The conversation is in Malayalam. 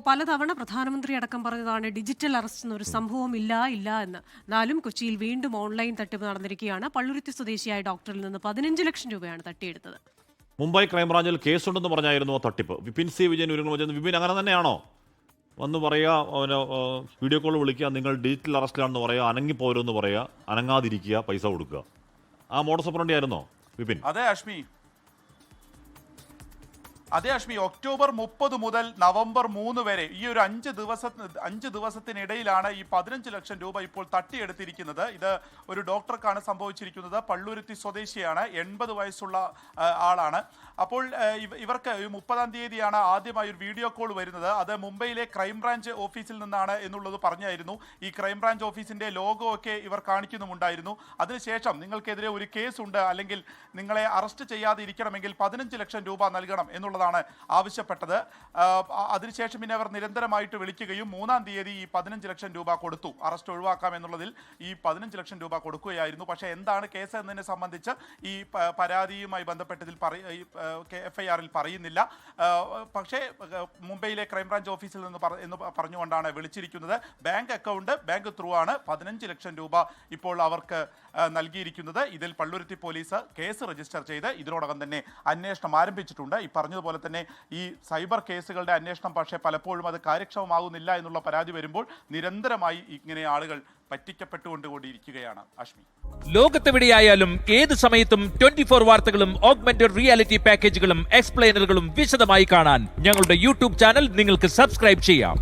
പലതവണ പ്രധാനമന്ത്രി അടക്കം പറഞ്ഞതാണ് ഡിജിറ്റൽ അറസ്റ്റ് എന്നൊരു സംഭവം ഇല്ല എന്ന്. എന്നാലും കൊച്ചിയിൽ വീണ്ടും ഓൺലൈൻ തട്ടിപ്പ് നടന്നിരിക്കുകയാണ്. പള്ളുരുത്തി സ്വദേശിയായ ഡോക്ടറിൽ നിന്ന് 15 ലക്ഷം രൂപയാണ് തട്ടിയെടുത്തത്. മുംബൈ ക്രൈംബ്രാഞ്ചിൽ കേസുണ്ടെന്ന് പറഞ്ഞായിരുന്നു ആ തട്ടിപ്പ്. വിപിൻ സി വിജയൻ വിപിൻ അങ്ങനെ തന്നെയാണോ? വന്ന് പറയുക, വീഡിയോ കോൾ വിളിക്കുക, നിങ്ങൾ ഡിജിറ്റൽ അറസ്റ്റിലാണെന്ന് പറയുക, അനങ്ങിപ്പോരെന്ന് പറയുക, അനങ്ങാതിരിക്കുക, പൈസ കൊടുക്കുക. ആ മോഡസ് ഓപ്പറണ്ടി ആയിരുന്നോ വിപിൻ? അതെ അശ്മി, ഒക്ടോബർ 30 മുതൽ നവംബർ 3 വരെ ഈ ഒരു 5 ദിവസത്തിനിടയിലാണ് ഈ 15 ലക്ഷം രൂപ ഇപ്പോൾ തട്ടിയെടുത്തിരിക്കുന്നത്. ഇത് ഒരു ഡോക്ടർക്കാണ് സംഭവിച്ചിരിക്കുന്നത്. പള്ളുരുത്തി സ്വദേശിയാണ്, 80 വയസ്സുള്ള ആളാണ്. അപ്പോൾ ഇവർക്ക് 30-ാം തീയതിയാണ് ആദ്യമായി ഒരു വീഡിയോ കോൾ വരുന്നത്. അത് മുംബൈയിലെ ക്രൈംബ്രാഞ്ച് ഓഫീസിൽ നിന്നാണ് എന്നുള്ളത് പറഞ്ഞായിരുന്നു. ഈ ക്രൈംബ്രാഞ്ച് ഓഫീസിന്റെ ലോഗോ ഒക്കെ ഇവർ കാണിക്കുന്നുമുണ്ടായിരുന്നു. അതിനുശേഷം നിങ്ങൾക്കെതിരെ ഒരു കേസ് ഉണ്ട്, അല്ലെങ്കിൽ നിങ്ങളെ അറസ്റ്റ് ചെയ്യാതെ ഇരിക്കണമെങ്കിൽ 15 ലക്ഷം രൂപ നൽകണം എന്നുള്ളതാണ് ആവശ്യപ്പെട്ടത്. അതിനുശേഷം പിന്നെ അവർ നിരന്തരമായിട്ട് വിളിക്കുകയും 3-ാം തീയതി ഈ 15 ലക്ഷം രൂപ കൊടുത്തു. അറസ്റ്റ് ഒഴിവാക്കാം എന്നുള്ളതിൽ ഈ 15 ലക്ഷം രൂപ കൊടുക്കുകയായിരുന്നു. പക്ഷേ എന്താണ് കേസ് എന്നതിനെ സംബന്ധിച്ച് ഈ പരാതിയുമായി ബന്ധപ്പെട്ടതിൽ FIR-ൽ പറയുന്നില്ല. പക്ഷേ മുംബൈയിലെ ക്രൈംബ്രാഞ്ച് ഓഫീസിൽ എന്ന് പറഞ്ഞുകൊണ്ടാണ് വിളിച്ചിരിക്കുന്നത്. ബാങ്ക് അക്കൗണ്ട്, ബാങ്ക് ത്രൂ ആണ് 15 ലക്ഷം രൂപ ഇപ്പോൾ അവർക്ക് നൽകിയിരിക്കുന്നത്. ഇതിൽ പള്ളുരുത്തി പോലീസ് കേസ് രജിസ്റ്റർ ചെയ്ത് ഇതിനോടകം തന്നെ അന്വേഷണം ആരംഭിച്ചിട്ടുണ്ട്. ഈ പറഞ്ഞതുപോലെ തന്നെ ഈ സൈബർ കേസുകളുടെ അന്വേഷണം പക്ഷേ പലപ്പോഴും അത് കാര്യക്ഷമമാകുന്നില്ല എന്നുള്ള പരാതി വരുമ്പോൾ നിരന്തരമായി ഇങ്ങനെ ആളുകൾ പറ്റിക്കപ്പെട്ടുകൊണ്ടിരിക്കുകയാണ്. അശ്മി, ലോകത്തെവിടെയായാലും ഏത് സമയത്തും 24 വാർത്തകളും ഓഗ്മെന്റഡ് റിയാലിറ്റി പാക്കേജുകളും എക്സ്പ്ലെയിനറുകളും വിശദമായി കാണാൻ ഞങ്ങളുടെ യൂട്യൂബ് ചാനൽ നിങ്ങൾക്ക് സബ്സ്ക്രൈബ് ചെയ്യാം.